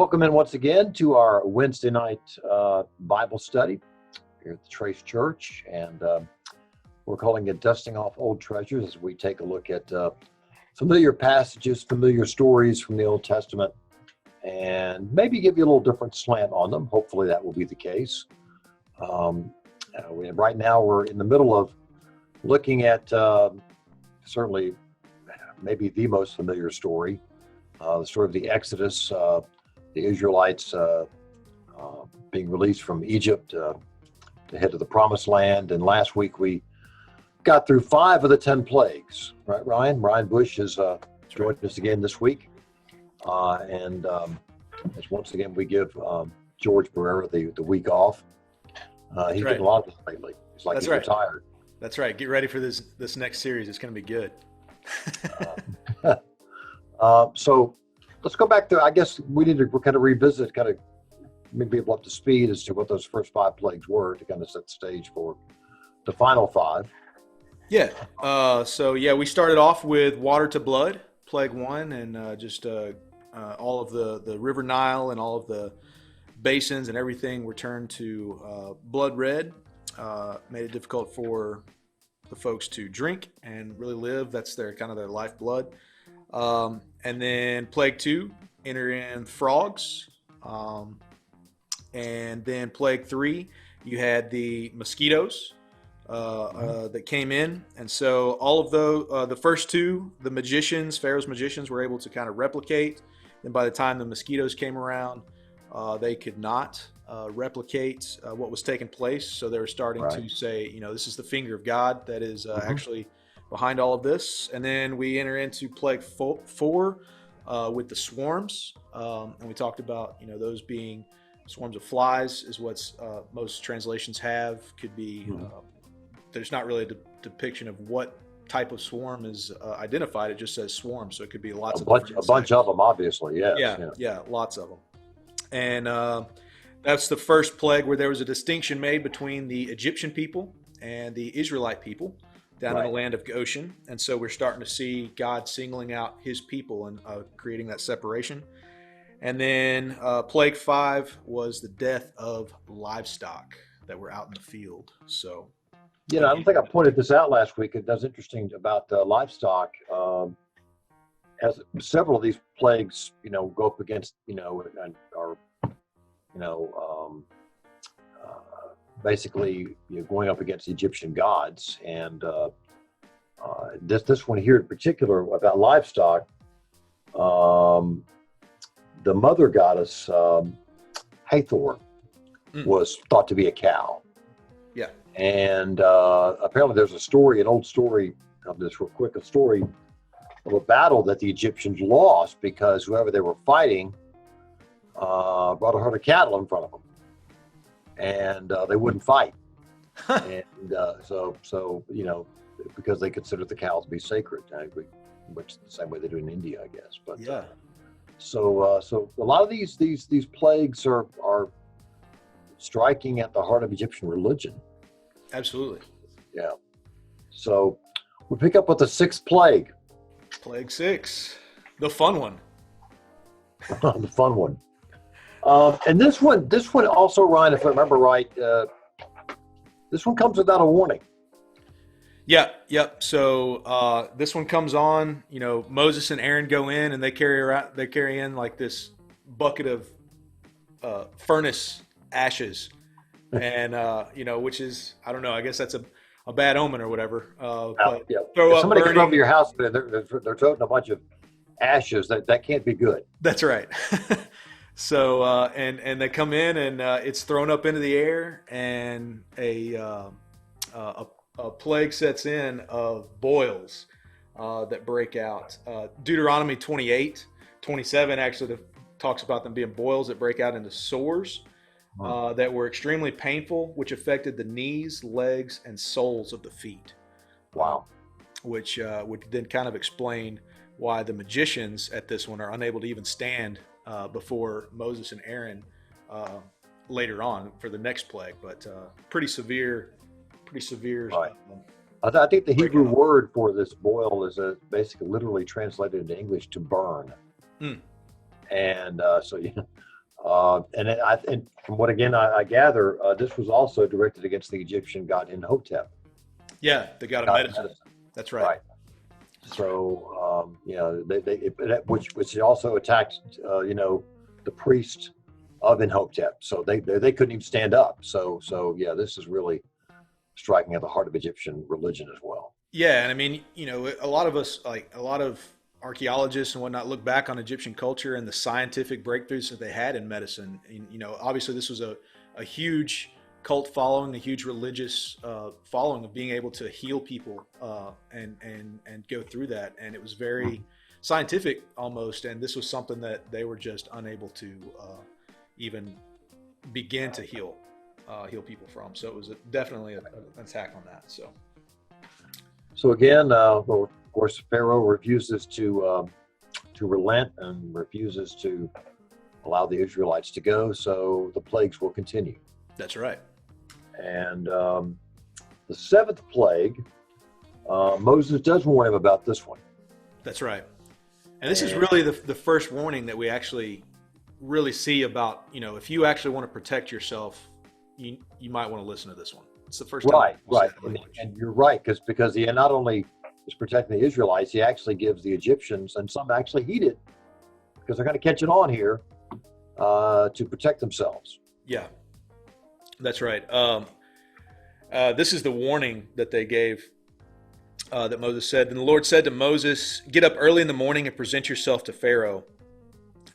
Welcome in once again to our Wednesday night Bible study here at the Trace Church, and we're calling it Dusting Off Old Treasures as we take a look at familiar passages, familiar stories from the Old Testament, and maybe give you a little different slant on them. Hopefully that will be the case. Right now we're in the middle of looking at certainly maybe the most familiar story, the story of the Exodus, the Israelites being released from Egypt to head to the Promised Land. And last week we got through 5 of the 10 plagues, right, Ryan? Ryan Bush has joined us again this week. And as once again we give George Barrera the week off. He's getting a lot of this lately. It's like he's retired. That's right. Get ready for this next series. It's going to be good. So let's go back to, I guess we need to kind of revisit, kind of make people up to speed as to what those first 5 plagues were to kind of set the stage for the final 5. Yeah. We started off with water to blood, plague 1, and all of the River Nile and all of the basins and everything were turned to blood red, made it difficult for the folks to drink and really live. That's their lifeblood. And then plague 2, enter in frogs. And then plague 3, you had the mosquitoes that came in. And so all of the first 2, the magicians, Pharaoh's magicians, were able to kind of replicate. And by the time the mosquitoes came around, they could not replicate what was taking place. So they were starting to say, this is the finger of God that is actually behind all of this. And then we enter into plague 4 with the swarms. And we talked about, those being swarms of flies is what's most translations have. Could be, there's not really a depiction of what type of swarm is identified. It just says swarm. So it could be a bunch of them, obviously. Yes. Yeah, lots of them. And that's the first plague where there was a distinction made between the Egyptian people and the Israelite people down in the land of Goshen. And so we're starting to see God singling out his people and creating that separation. And then plague 5 was the death of livestock that were out in the field. So, I don't think I pointed this out last week. That's interesting about livestock. As several of these plagues, go up against, are basically going up against Egyptian gods, and this one here in particular about livestock, the mother goddess Hathor was thought to be a cow. Yeah, and apparently there's an old story of this real quick, a story of a battle that the Egyptians lost because whoever they were fighting brought a herd of cattle in front of them, and they wouldn't fight. And so because they considered the cows to be sacred, which is the same way they do in India, I guess. But so a lot of these plagues are striking at the heart of Egyptian religion. Absolutely. Yeah. So we pick up with the 6th plague. Plague 6, the fun one. The fun one. And this one also, Ryan, if I remember right, this one comes without a warning. Yeah. So this one comes on. Moses and Aaron go in and they carry in like this bucket of furnace ashes, and which is, I don't know. I guess that's a bad omen or whatever. But throw up. Somebody comes over to your house, they're toting a bunch of ashes. That can't be good. That's right. So and they come in and it's thrown up into the air, and a plague sets in of boils that break out. Deuteronomy 28:27 actually talks about them being boils that break out into sores that were extremely painful, which affected the knees, legs, and soles of the feet. Wow. Which would then kind of explain why the magicians at this one are unable to even stand before Moses and Aaron later on for the next plague. But pretty severe. Right. I think the Hebrew word for this boil is basically literally translated into English to burn. And so And from what again I gather, this was also directed against the Egyptian god Imhotep, Yeah, the god of god of medicine. medicine. That's right. Right. That's right. So which also attacked the priest of Imhotep. So they couldn't even stand up. So yeah, this is really striking at the heart of Egyptian religion as well. Yeah, and I mean, a lot of us, like a lot of archaeologists and whatnot, look back on Egyptian culture and the scientific breakthroughs that they had in medicine. And, obviously this was a huge cult following, a huge religious following of being able to heal people and go through that. And it was very scientific almost. And this was something that they were just unable to even begin to heal people from. So it was definitely an attack on that. So again, well, of course, Pharaoh refuses to relent and refuses to allow the Israelites to go. So the plagues will continue. That's right. And the seventh plague, Moses does warn him about this one. That's right. And this is really the first warning that we actually really see about, if you actually want to protect yourself, you might want to listen to this one. It's the first time. Right. And you're right, because he not only is protecting the Israelites, he actually gives the Egyptians, and some actually heed it, because they're going to catch it on here, to protect themselves. Yeah, that's right. This is the warning that they gave, that Moses said. And the Lord said to Moses, "Get up early in the morning and present yourself to Pharaoh.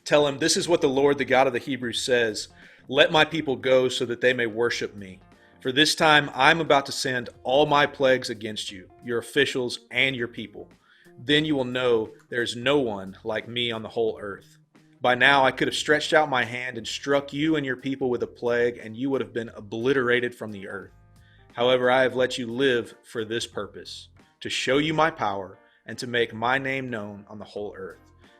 Tell him, this is what the Lord, the God of the Hebrews, says. Let my people go so that they may worship me. For this time I'm about to send all my plagues against you, your officials, and your people. Then you will know there is no one like me on the whole earth. By now I could have stretched out my hand and struck you and your people with a plague, and you would have been obliterated from the earth. However, I have let you live for this purpose, to show you my power and to make my name known on the whole earth.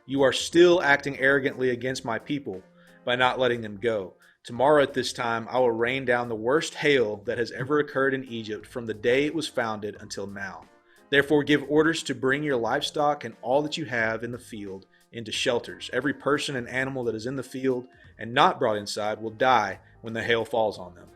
You are still acting arrogantly against my people by not letting them go. Tomorrow at this time, I will rain down the worst hail that has ever occurred in Egypt from the day it was founded until now. Therefore, give orders to bring your livestock and all that you have in the field into shelters. Every person and animal that is in the field and not brought inside will die when the hail falls on them."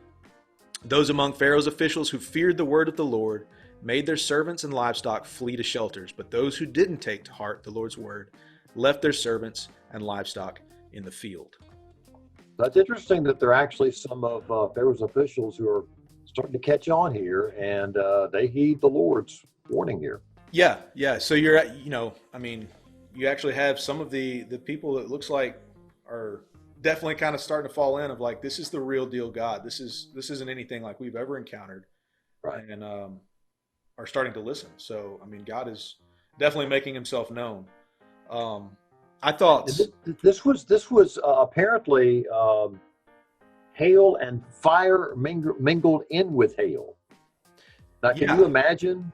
Those among Pharaoh's officials who feared the word of the Lord made their servants and livestock flee to shelters, but those who didn't take to heart the Lord's word left their servants and livestock in the field. That's interesting that there are actually some of Pharaoh's officials who are starting to catch on here, and they heed the Lord's warning here. Yeah. So you're, you actually have some of the people that looks like are definitely kind of starting to fall in of like, this is the real deal God. This isn't anything like we've ever encountered. Right. And are starting to listen. So, God is definitely making himself known. I thought this was apparently hail and fire mingled in with hail. Now, can you imagine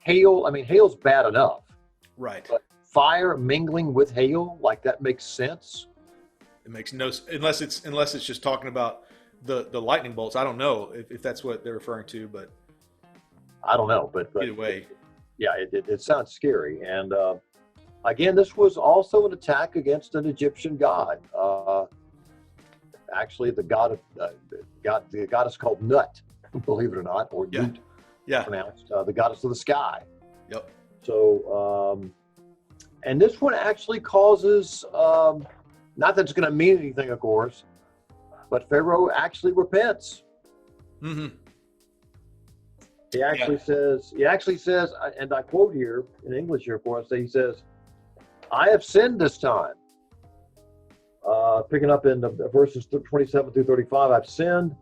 hail? Hail's bad enough, right? But fire mingling with hail, like that makes sense. It makes no unless it's just talking about the lightning bolts. I don't know if that's what they're referring to, but I don't know. But either way, yeah, it sounds scary. And again, this was also an attack against an Egyptian god. Actually, the goddess called Nut, believe it or not, or Nut, pronounced, the goddess of the sky. Yep. So, and this one actually causes, not that it's going to mean anything, of course, but Pharaoh actually repents. Mm-hmm. He actually says, and I quote here in English here for us, he says, "I have sinned this time." Picking up in the verses 27 through 35, "I've sinned.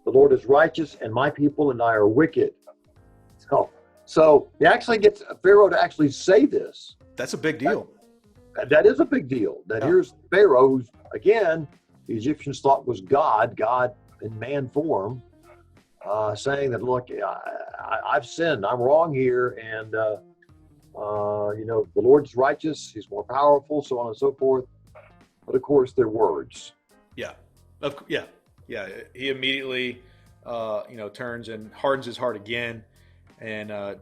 The Lord is righteous, and my people and I are wicked." So he actually gets Pharaoh to actually say this. That's a big deal. That is a big deal. Here's Pharaoh, who's, again, the Egyptians thought was God in man form, saying that, look, I've sinned. I'm wrong here. And, the Lord's righteous. He's more powerful, so on and so forth. But, of course, they're words. Yeah. He immediately, turns and hardens his heart again and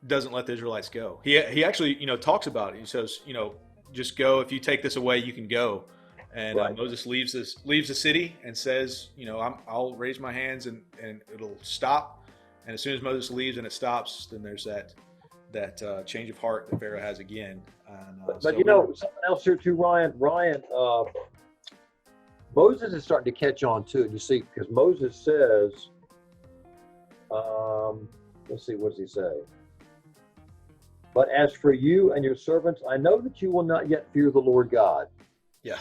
doesn't let the Israelites go. He actually, talks about it. He says, just go. If you take this away, you can go. And Right. Moses leaves the city and says, I'll raise my hands and it'll stop. And as soon as Moses leaves and it stops, then there's that change of heart that Pharaoh has again. And, But so something else here too, Ryan. Moses is starting to catch on too. You see, because Moses says, let's see, what does he say? But as for you and your servants, I know that you will not yet fear the Lord God. yeah,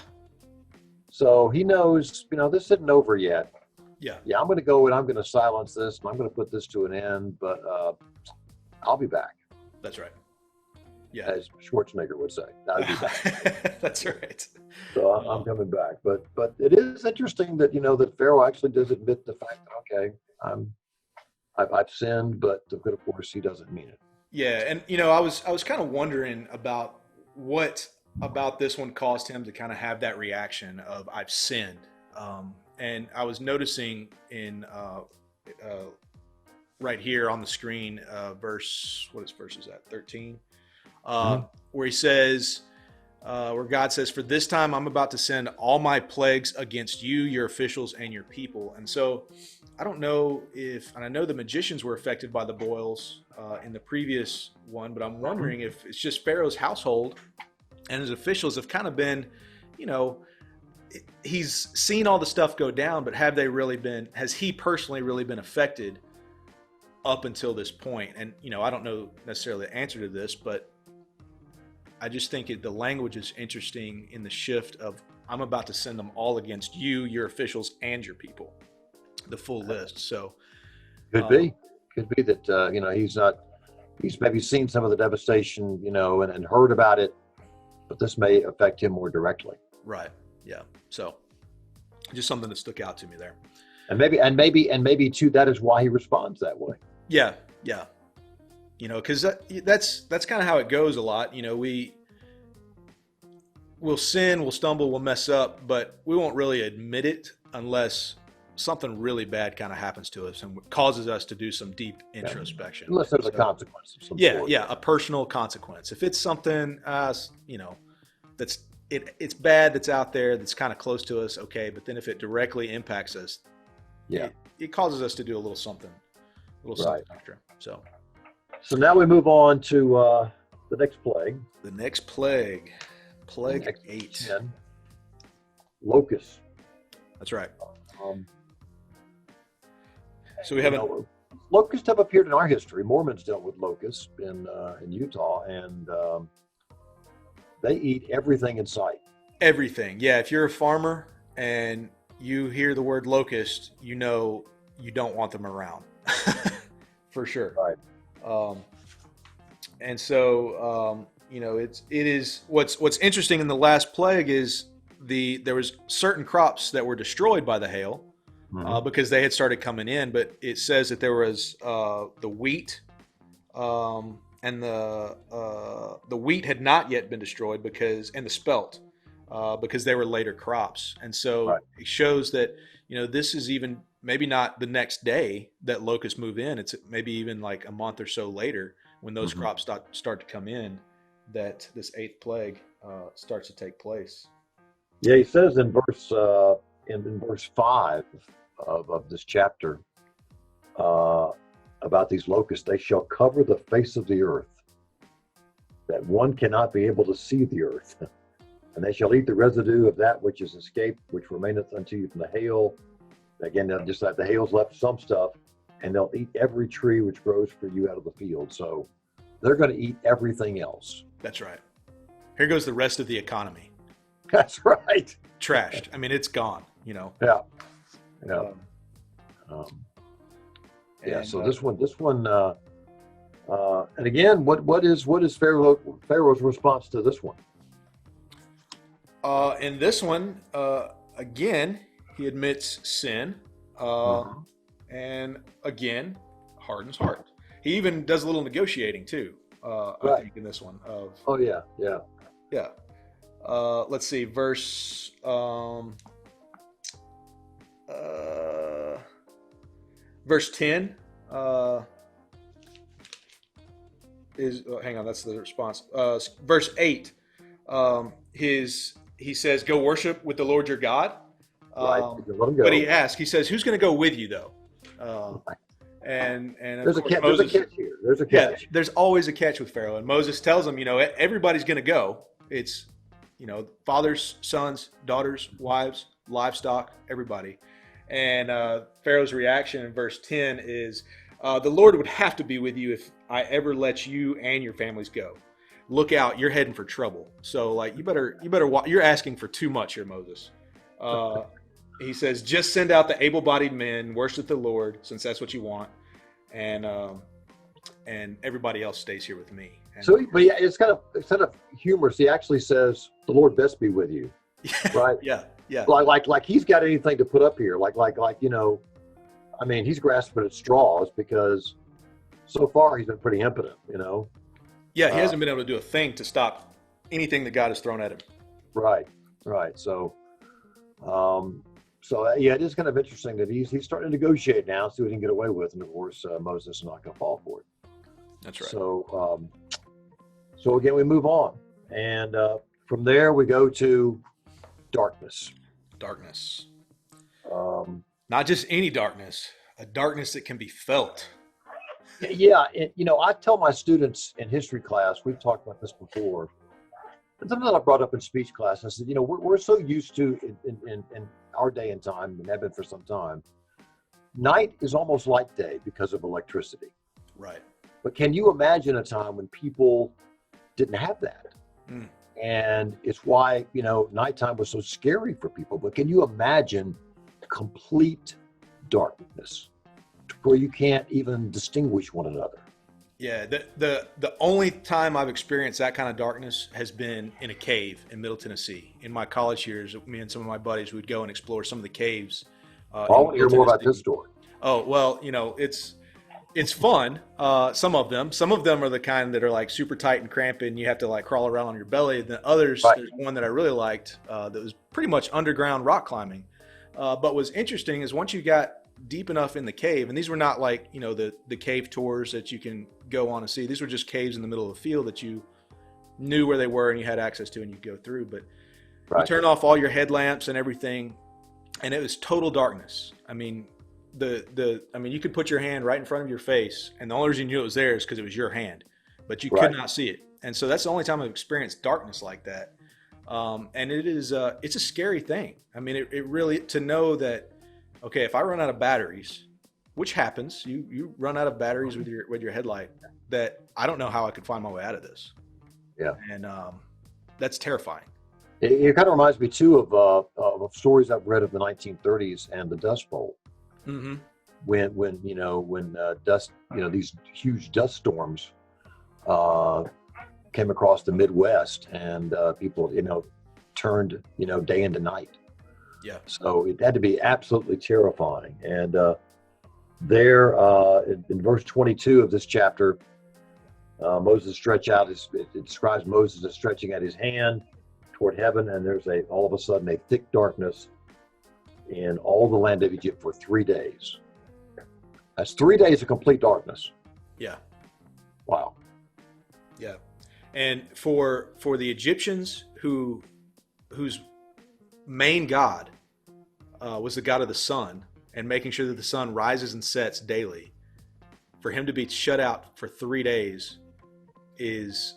So he knows, this isn't over yet. yeah, Yeah, I'm going to go and I'm going to silence this and I'm going to put this to an end, but I'll be back, that's right. Yeah, as Schwarzenegger would say. I'll be back. that's right. So I'm coming back. But it is interesting that, that Pharaoh actually does admit the fact that, okay, I've sinned, but of course he doesn't mean it. Yeah, and I was kind of wondering about what about this one caused him to kind of have that reaction of I've sinned, and I was noticing in right here on the screen, what verse is that? 13, where he says, where God says, "For this time I'm about to send all my plagues against you, your officials, and your people." And so I don't know and I know the magicians were affected by the boils in the previous one, but I'm wondering if it's just Pharaoh's household and his officials have kind of been, he's seen all the stuff go down, but has he personally really been affected up until this point? And, I don't know necessarily the answer to this, but I just think the language is interesting in the shift of I'm about to send them all against you, your officials, and your people. The full list. So Could be that, he's maybe seen some of the devastation, and heard about it, but this may affect him more directly. Right. Yeah. So just something that stuck out to me there. And maybe too, that is why he responds that way. Yeah. Yeah. Cause that's kind of how it goes a lot. We'll sin, we'll stumble, we'll mess up, but we won't really admit it unless something really bad kind of happens to us and causes us to do some deep introspection. Unless there's a consequence of some sort. Yeah, a personal consequence. If it's something, it's bad, that's out there, that's kind of close to us, okay. But then if it directly impacts us, it causes us to do a little something extra. So now we move on to the next plague. The next plague, plague 8. 10, locusts. That's right. So we have locusts have appeared in our history. Mormons dealt with locusts in Utah, and they eat everything in sight. Everything. Yeah, if you're a farmer and you hear the word locust, you don't want them around. For sure. Right. And so it is what's interesting in the last plague is there was certain crops that were destroyed by the hail. Because they had started coming in, but it says that there was the wheat, and the wheat had not yet been destroyed and the spelt, because they were later crops, and so It shows that this is even maybe not the next day that locusts move in. It's maybe even like a month or so later when those crops start to come in that this 8th plague starts to take place. Yeah, he says in verse 5 of this chapter about these locusts, they shall cover the face of the earth, that one cannot be able to see the earth. And they shall eat the residue of that which is escaped, which remaineth unto you from the hail. Again, just like the hail's left some stuff, and they'll eat every tree which grows for you out of the field. So they're going to eat everything else. That's right. Here goes the rest of the economy. That's right. Trashed. I mean, it's gone, Yeah. So this one, and again, what is Pharaoh's response to this one? In this one, again, he admits sin, and again, hardens heart. He even does a little negotiating too. I think in this one yeah. Let's see, verse verse 10 is hang on, that's the response. Verse 8, he says, "Go worship with the Lord your God." Right. Let him But go. he asks, he says, "Who's going to go with you, though?" And of There's a course catch. There's a Moses. catch here. There's a Yeah, catch. there's always a catch with Pharaoh, and Moses tells him, everybody's going to go. It's, fathers, sons, daughters, wives, livestock, everybody. And Pharaoh's reaction in verse 10 is, "The Lord would have to be with you if I ever let you and your families go. Look out, you're heading for trouble." So, like, you're asking for too much here, Moses. He says, "Just send out the able-bodied men, worship the Lord, since that's what you want, and everybody else stays here with me." And, So, but yeah, it's kind of humorous. He actually says, "The Lord best be with you," right? yeah, yeah, Like he's got anything to put up here. I mean, he's grasping at straws because so far he's been pretty impotent. yeah. He hasn't been able to do a thing to stop anything that God has thrown at him. Right, right. So, yeah, it is kind of interesting that he's starting to negotiate now, see what he can get away with, and of course Moses is not going to fall for it. That's right. So again, we move on, and from there we go to darkness. Darkness. Um, Not just any darkness, a darkness that can be felt. yeah, I tell my students in history class, we've talked about this before. It's something that I brought up in speech class. I said, we're so used to in our day and time, and have been for some time. Night is almost like day because of electricity. Right. But can you imagine a time when people didn't have that? Mm. And it's why, nighttime was so scary for people. But can you imagine complete darkness where you can't even distinguish one another? Yeah, the only time I've experienced that kind of darkness has been in a cave in Middle Tennessee. In my college years, me and some of my buddies would go and explore some of the caves. I want to hear more about this story. Oh, well, it's fun. Some of them are the kind that are like super tight and cramped, and you have to like crawl around on your belly. And then others, Right. There's one that I really liked that was pretty much underground rock climbing. But what's interesting is once you got deep enough in the cave, and these were not like the cave tours that you can go on and see. These were just caves in the middle of the field that you knew where they were and you had access to, and you go through. But Right. you turn off all your headlamps and everything, and it was total darkness. I mean, you could put your hand right in front of your face, and the only reason you knew it was there is because it was your hand, but you Right. could not see it. And so that's the only time I've experienced darkness like that. And it is it's a scary thing. I mean, it really, to know that, okay, if I run out of batteries, which happens, you run out of batteries with your headlight, that I don't know how I could find my way out of this. Yeah. And that's terrifying. It kind of reminds me too of stories I've read of the 1930s and the Dust Bowl. Mm-hmm. When dust, these huge dust storms came across the Midwest, and people, turned, day into night. Yeah. So it had to be absolutely terrifying. And there, in verse 22 of this chapter, Moses it describes Moses as stretching out his hand toward heaven, and there's all of a sudden a thick darkness in all the land of Egypt for 3 days. That's 3 days of complete darkness. Yeah. Wow. Yeah. And for the Egyptians whose main god was the god of the sun, and making sure that the sun rises and sets daily, for him to be shut out for 3 days is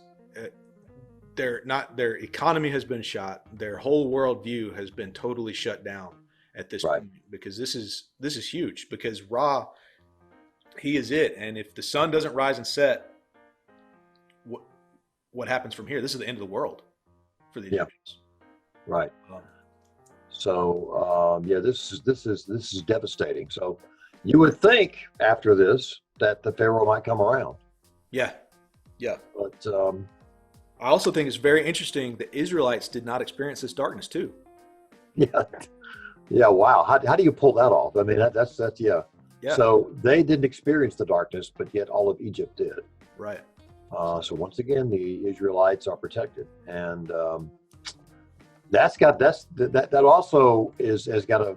their economy has been shot. Their whole worldview has been totally shut down at this Right. point, because this is huge, because Ra, he is it. And if the sun doesn't rise and set, what happens from here? This is the end of the world for the Yeah. Egyptians. Right. So this is devastating. So you would think after this that the Pharaoh might come around, Yeah. but I also think it's very interesting that Israelites did not experience this darkness too. yeah. Wow. How do you pull that off? I mean, that's yeah. Yeah. So they didn't experience the darkness, but yet all of Egypt did. Right. So once again, the Israelites are protected, and that also has got a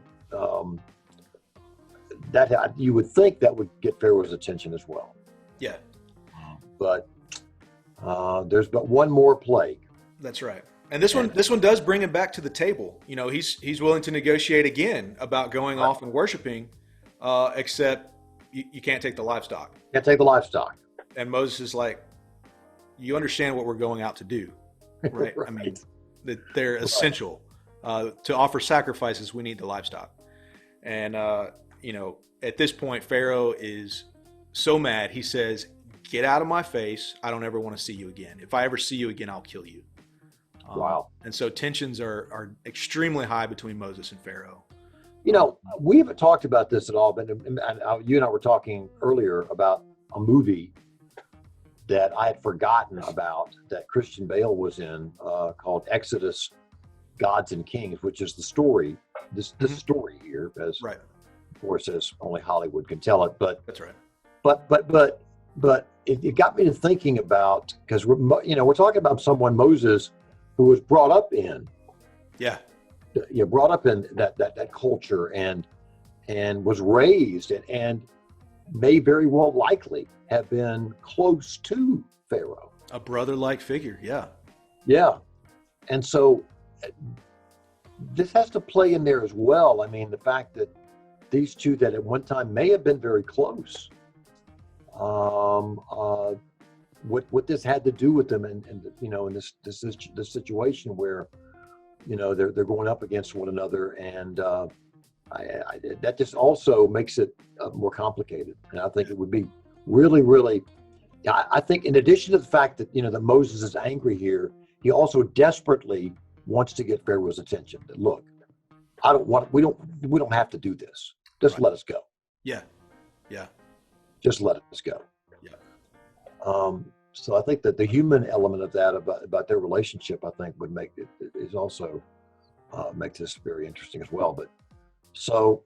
that you would think that would get Pharaoh's attention as well. Yeah. But there's but one more plague. That's right. And this one does bring him back to the table. You know, he's willing to negotiate again about going off and worshiping, except you can't take the livestock. Can't take the livestock. And Moses is like, you understand what we're going out to do, right? Right. I mean, that they're essential. To offer sacrifices, we need the livestock. And, you know, at this point, Pharaoh is so mad. He says, get out of my face. I don't ever want to see you again. If I ever see you again, I'll kill you. Wow. And so tensions are extremely high between Moses and Pharaoh. You know, we haven't talked about this at all, but you and I were talking earlier about a movie that I had forgotten about that Christian Bale was in, called Exodus, Gods and Kings, which is the story, this story here, as Right. of course, as only Hollywood can tell it. But That's right. but it got me to thinking about, because we're talking about someone, Moses, who was brought up in that culture and was raised and may very well likely have been close to Pharaoh. A brother-like figure. Yeah. Yeah. And so this has to play in there as well. I mean, the fact that these two that at one time may have been very close, what this had to do with them, and you know, in this situation where, you know, they're going up against one another, and that just also makes it more complicated. And I think it would be really, I think in addition to the fact that, you know, that Moses is angry here, he also desperately wants to get Pharaoh's attention. That, look, we don't have to do this. Just let us go. Yeah. Just let us go. Yeah. So I think that the human element of that about their relationship, I think, would make it is also makes this very interesting as well. But so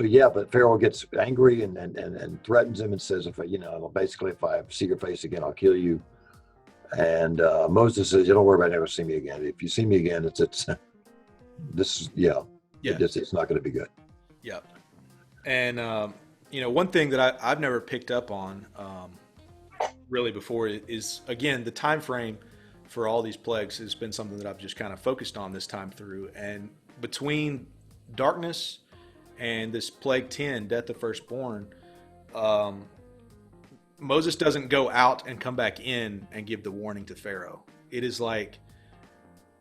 yeah, but Pharaoh gets angry and threatens him and says, if I see your face again, I'll kill you. And Moses says, don't worry about it, never see me again. If you see me again, it's not going to be good. Yeah. And, you know, one thing that I've never picked up on really before is, again, the time frame for all these plagues has been something that I've just kind of focused on this time through. And between darkness and this plague 10, death of firstborn, Moses doesn't go out and come back in and give the warning to Pharaoh. It is like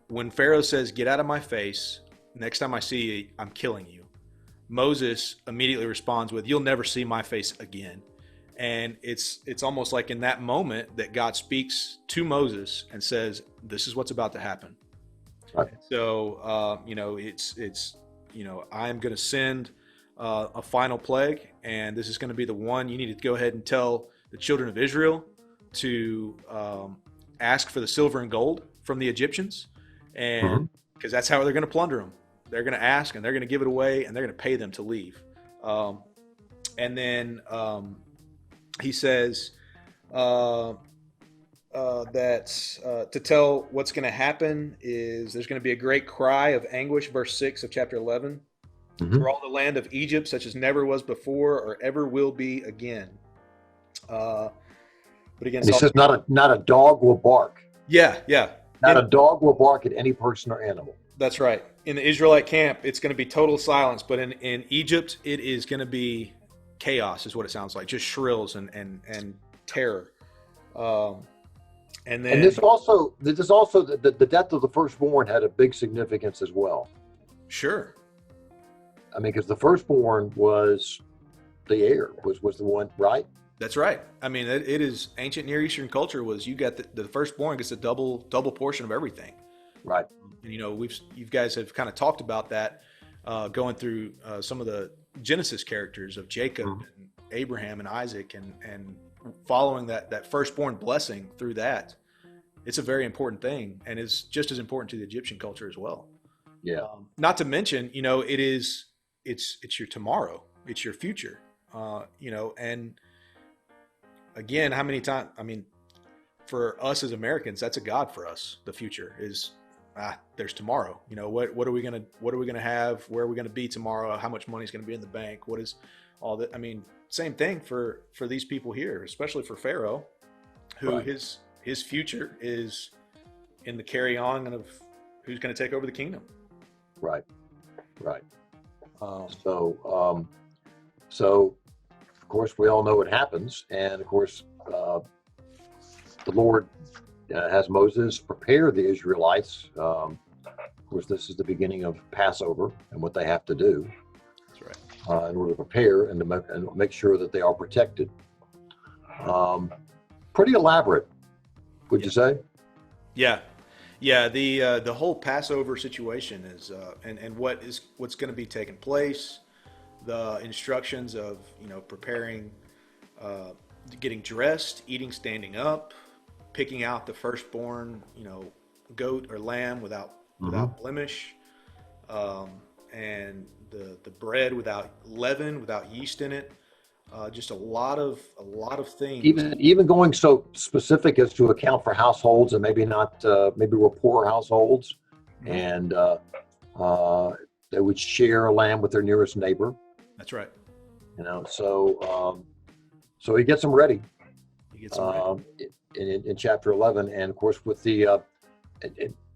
when Pharaoh says, get out of my face, next time I see you, I'm killing you. Moses immediately responds with, you'll never see my face again. And it's almost like in that moment that God speaks to Moses and says, this is what's about to happen. Right. So, you know, it's I am going to send a final plague, and this is going to be the one you need to go ahead and tell the children of Israel to ask for the silver and gold from the Egyptians, and because that's how they're going to plunder them. They're going to ask, and they're going to give it away, and they're going to pay them to leave. And then he says that to tell what's going to happen is there's going to be a great cry of anguish, verse 6 of chapter 11, for all the land of Egypt, such as never was before or ever will be again. But again, and he says, not a dog will bark. Yeah. Not a dog will bark at any person or animal. That's right. In the Israelite camp, it's going to be total silence. But in Egypt, it is going to be chaos, is what it sounds like. Just shrills and terror. And this also the death of the firstborn had a big significance as well. Sure. I mean, because the firstborn was the heir, was the one, right? That's right. I mean, it is ancient Near Eastern culture was you got the firstborn gets a double portion of everything. Right. And, you know, you guys have kind of talked about that going through some of the Genesis characters of Jacob and Abraham and Isaac and following that firstborn blessing through that. It's a very important thing, and it's just as important to the Egyptian culture as well. Yeah. Not to mention, you know, it's your tomorrow, it's your future, you know, and again, how many times, I mean, for us as Americans, that's a God for us. The future is, there's tomorrow. You know, what are we gonna have? Where are we gonna be tomorrow? How much money is gonna be in the bank? What is all that? I mean, same thing for these people here, especially for Pharaoh, who his future is in the carry on of who's going to take over the kingdom. Right. Right. Um, So of course, we all know what happens, and of course, the Lord has Moses prepare the Israelites. Of course, this is the beginning of Passover and what they have to do that's right. in order to prepare and to make sure that they are protected. Pretty elaborate, would you say? Yeah, yeah. The whole Passover situation is and what's going to be taking place. The instructions of preparing, getting dressed, eating standing up, picking out the firstborn goat or lamb without blemish, and the bread without leaven, without yeast in it. Just a lot of things. Even going so specific as to account for households and maybe not, maybe we're poor households, and they would share a lamb with their nearest neighbor. That's right. So he gets them ready. He gets them ready. In chapter 11, and of course with the,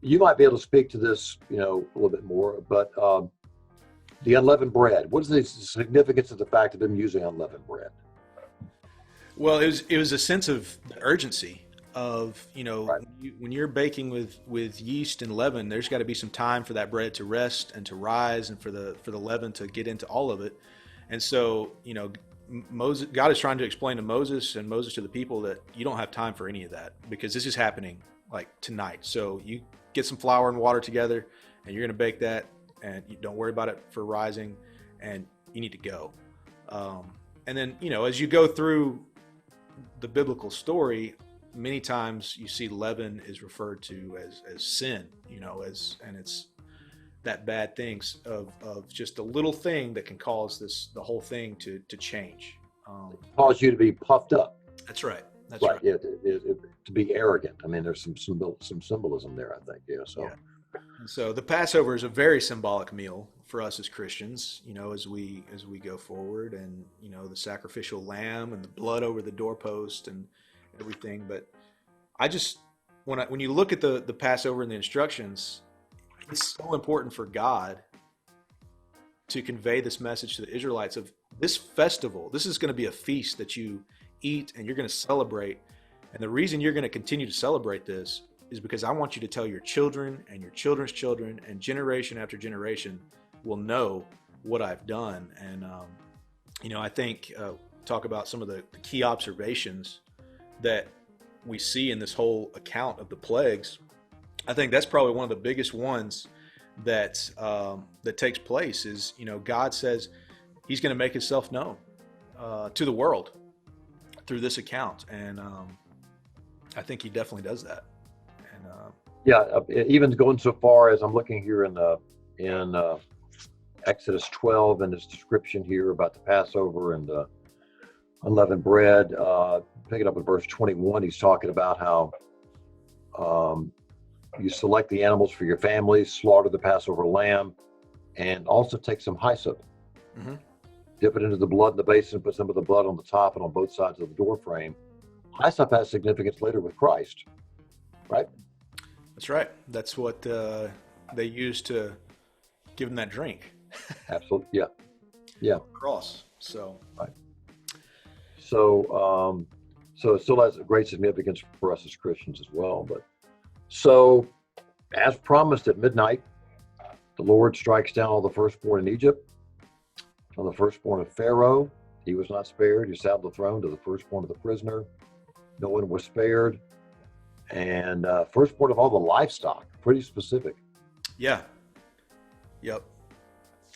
you might be able to speak to this, a little bit more, but the unleavened bread. What is the significance of the fact of them using unleavened bread? Well, it was a sense of the urgency of Right. when you're baking with yeast and leaven, there's got to be some time for that bread to rest and to rise, and for the leaven to get into all of it. And so God is trying to explain to Moses and Moses to the people that you don't have time for any of that, because this is happening like tonight. So you get some flour and water together, and you're going to bake that, and you don't worry about it for rising, and you need to go. And then as you go through the biblical story, many times you see leaven is referred to as sin, and it's that bad things of just a little thing that can cause the whole thing to change. Cause you to be puffed up. That's right. That's Right. right. Yeah, to be arrogant. I mean, there's some symbolism there, I think. Yeah. So. Yeah. And so the Passover is a very symbolic meal for us as Christians, as we go forward, and the sacrificial lamb and the blood over the doorpost and everything. But I just when you look at the Passover and the instructions, it's so important for God to convey this message to the Israelites of this festival. This is going to be a feast that you eat and you're going to celebrate. And the reason you're going to continue to celebrate this is because I want you to tell your children and your children's children, and generation after generation will know what I've done. And, I think talk about some of the key observations that we see in this whole account of the plagues. I think that's probably one of the biggest ones that takes place is, God says he's going to make himself known to the world through this account. And I think he definitely does that. Even going so far as I'm looking here in Exodus 12 and this description here about the Passover and the unleavened bread. Pick it up at verse 21. He's talking about how you select the animals for your families, slaughter the Passover lamb, and also take some hyssop, dip it into the blood in the basin, put some of the blood on the top and on both sides of the door frame. Hyssop has significance later with Christ, right? That's right. That's what they used to give him that drink. Absolutely. Yeah. Cross. So. Right. So it still has a great significance for us as Christians as well. But so, as promised at midnight, the Lord strikes down all the firstborn in Egypt. On the firstborn of Pharaoh, he was not spared. He sat on the throne. To the firstborn of the prisoner, no one was spared. And firstborn of all the livestock, pretty specific. Yeah. Yep.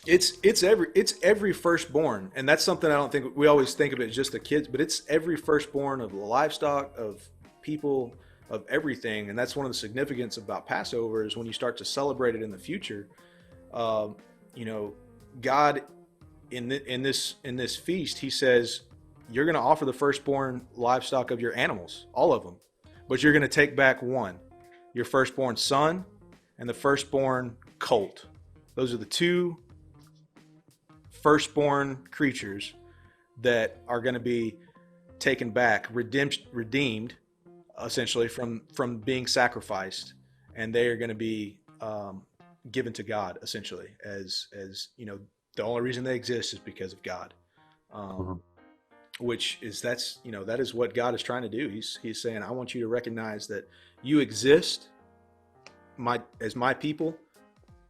It's every firstborn, and that's something I don't think we always think of it as just the kids, but it's every firstborn of the livestock, of people, of everything. And that's one of the significance about Passover is when you start to celebrate it in the future. God in this feast, he says you're going to offer the firstborn livestock of your animals, all of them. But you're going to take back one, your firstborn son and the firstborn colt. Those are the two firstborn creatures that are going to be taken back, redeemed essentially from being sacrificed. and they are going to be given to God, essentially, as the only reason they exist is because of God. Mhm. Which is that is what God is trying to do. He's saying, I want you to recognize that you exist as my people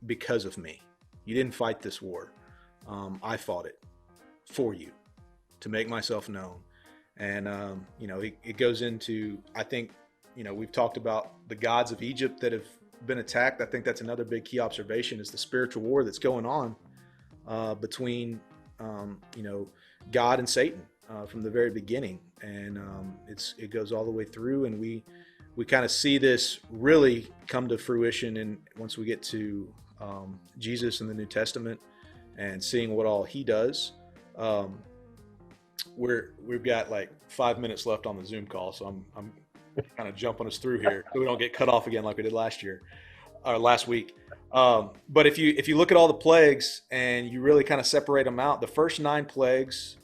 because of me. You didn't fight this war. I fought it for you to make myself known. And it goes into, I think, we've talked about the gods of Egypt that have been attacked. I think that's another big key observation, is the spiritual war that's going on between God and Satan from the very beginning, and it goes all the way through, and we kind of see this really come to fruition, and once we get to Jesus in the New Testament and seeing what all he does. We've got like 5 minutes left on the Zoom call, so I'm kind of jumping us through here so we don't get cut off again like we did last week. But if you look at all the plagues and you really kind of separate them out, the first 9 plagues,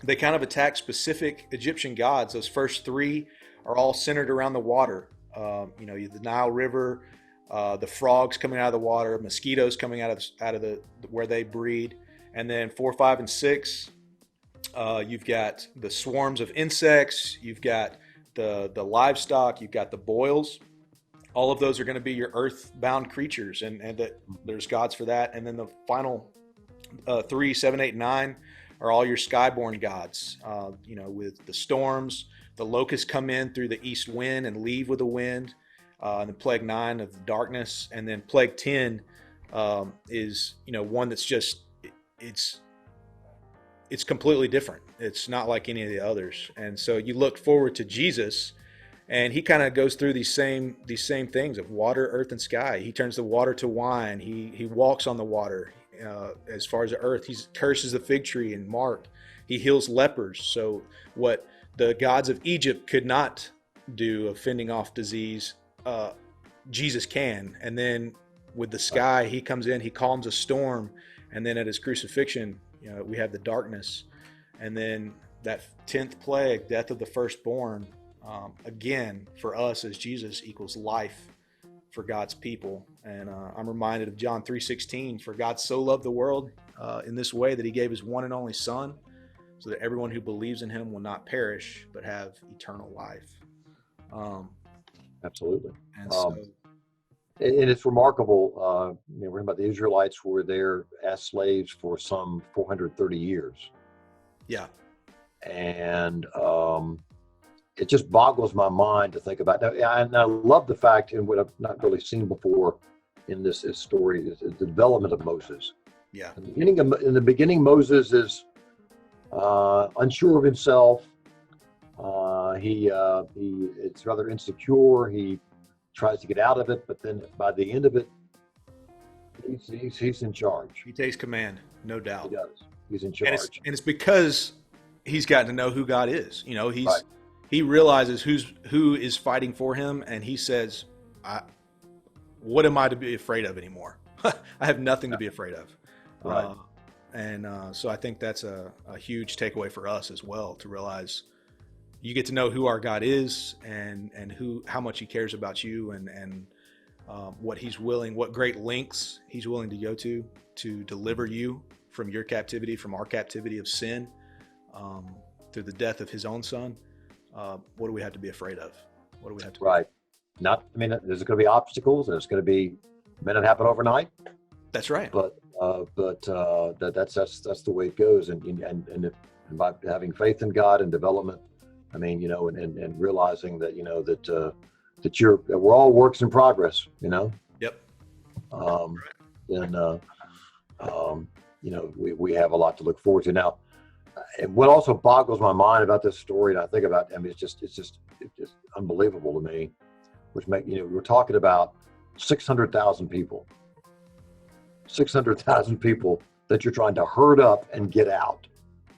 they kind of attack specific Egyptian gods. Those first 3 are all centered around the water. The Nile River, the frogs coming out of the water, mosquitoes coming out of the where they breed, and then 4, 5, and 6, you've got the swarms of insects, you've got the livestock, you've got the boils. All of those are going to be your earthbound creatures, and that there's gods for that. And then the final 3, 7, 8, 9 are all your skyborn gods. With the storms, the locusts come in through the east wind and leave with the wind. And then plague 9 of the darkness, and then plague 10 is one that's just it's completely different. It's not like any of the others. And so you look forward to Jesus, and he kind of goes through these same things of water, earth, and sky. He turns the water to wine. He walks on the water. As far as the earth, he curses the fig tree in Mark. He heals lepers. So what the gods of Egypt could not do of fending off disease, Jesus can. And then with the sky, he comes in, he calms a storm, and then at his crucifixion, we have the darkness. And then that 10th plague, death of the firstborn, again, for us as Jesus equals life for God's people. And I'm reminded of John 3:16, for God so loved the world in this way that he gave his one and only son, so that everyone who believes in him will not perish, but have eternal life. Absolutely. And so, and it's remarkable. We're talking about the Israelites were there as slaves for some 430 years. yeah, And it just boggles my mind to think about. Now, and I love the fact, and what I've not really seen before in this story, is the development of Moses. yeah, In the beginning, Moses is unsure of himself. It's rather insecure. He tries to get out of it, but then by the end of it, he's in charge. he takes command, no doubt. He does. He's in charge. And it's because he's gotten to know who God is. Right. He realizes who is fighting for him, and he says, what am I to be afraid of anymore? I have nothing to be afraid of. Right. So I think that's a huge takeaway for us as well, to realize you get to know who our God is, and how much he cares about you, and what he's willing, what great lengths he's willing to go to deliver you from your captivity, from our captivity of sin, through the death of his own son. What do we have to be afraid of? What do we have to? Right. There's going to be obstacles, and it's going to be may not happen overnight. That's right. But that's the way it goes, and by having faith in God and development, and realizing that that we're all works in progress. Yep. We have a lot to look forward to now. And what also boggles my mind about this story, and I think about, it's just unbelievable to me, which we're talking about 600,000 people that you're trying to herd up and get out.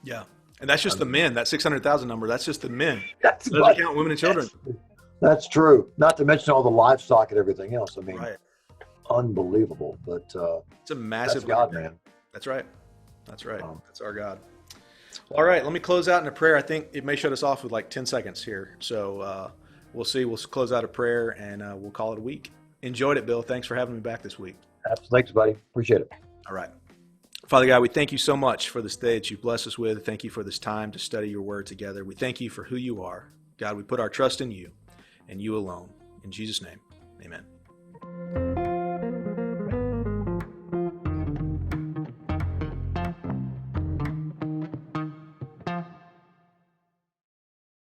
Yeah. And that's just the men. That 600,000 number, that's just the men. That's doesn't count women and children. That's true. Not to mention all the livestock and everything else. Right. Unbelievable. But it's a massive that's God, man. That's right. That's our God. All right, let me close out in a prayer. I think it may shut us off with like 10 seconds here. So we'll see. We'll close out a prayer and we'll call it a week. Enjoyed it, Bill. Thanks for having me back this week. Thanks, buddy. Appreciate it. All right. Father God, we thank you so much for this day that you've blessed us with. Thank you for this time to study your word together. We thank you for who you are. God, we put our trust in you and you alone. In Jesus' name, amen.